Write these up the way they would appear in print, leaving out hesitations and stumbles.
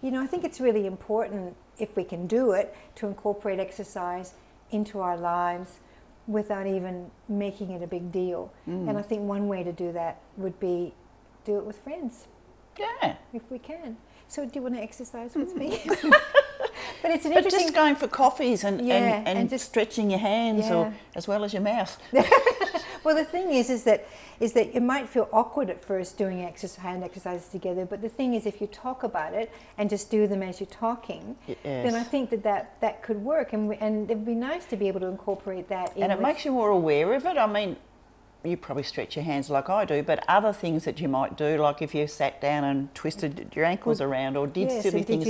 I think it's really important, if we can do it, to incorporate exercise into our lives without even making it a big deal. And I think one way to do that would be do it with friends. Yeah. If we can. So do you want to exercise with me? But it's an But interesting... just going for coffees and just stretching your hands or as well as your mouth. Well, the thing is that it might feel awkward at first doing hand exercises together, but the thing is, if you talk about it and just do them as you're talking, then I think that could work, and it'd be nice to be able to incorporate that in. And it makes you more aware of it. I mean, you probably stretch your hands like I do, but other things that you might do, like if you sat down and twisted your ankles around or did silly things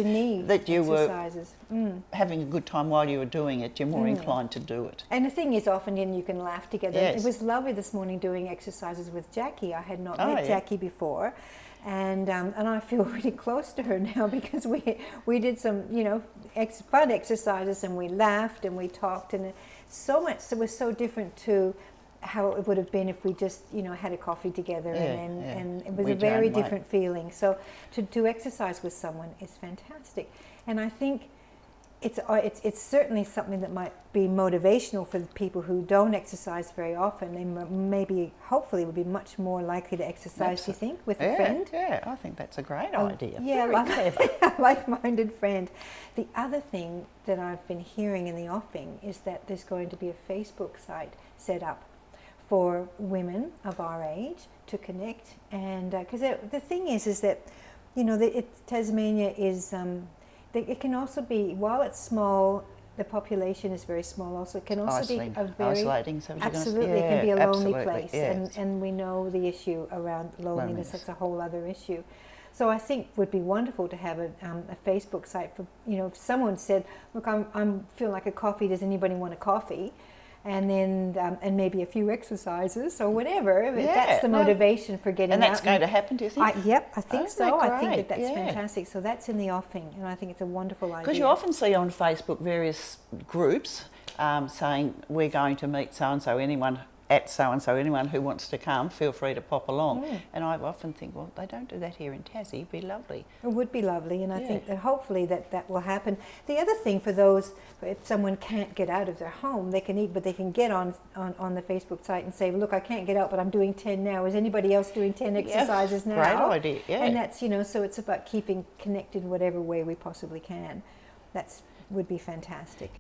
that you were having a good time while you were doing it, you're more inclined to do it. And the thing is, often you can laugh together. Yes. It was lovely this morning doing exercises with Jackie. I had not met Jackie before. And I feel really close to her now because we did some fun exercises, and we laughed and we talked, and it was so different to how it would have been if we just had a coffee together, and it was a very different feeling. So to do exercise with someone is fantastic, and I think it's certainly something that might be motivational for the people who don't exercise very often. They hopefully would be much more likely to exercise. Do you think, with a friend? Yeah, I think that's a great idea. Yeah, a like-minded friend. The other thing that I've been hearing in the offing is that there's going to be a Facebook site set up for women of our age to connect, and because the thing is that Tasmania is it can also be, while it's small, the population is very small. Also, it can also be a very isolating. Absolutely, it can be a lonely place, and we know the issue around loneliness. That's a whole other issue. So I think it would be wonderful to have a Facebook site for if someone said, "Look, I'm feeling like a coffee. Does anybody want a coffee?" And then and maybe a few exercises or whatever. That's the motivation for getting out. And that's going to happen, do you think? I think so. I think that's fantastic. So that's in the offing, and I think it's a wonderful idea. Because you often see on Facebook various groups saying, we're going to meet so-and-so, anyone who wants to come, feel free to pop along. And I often think, well, they don't do that here in Tassie. It'd be lovely. It would be lovely, and I think that hopefully that will happen. The other thing for those, if someone can't get out of their home, they can eat, but they can get on the Facebook site and say, look, I can't get out, but I'm doing 10 now. Is anybody else doing 10 exercises now? Great idea, And that's, so it's about keeping connected whatever way we possibly can. That would be fantastic.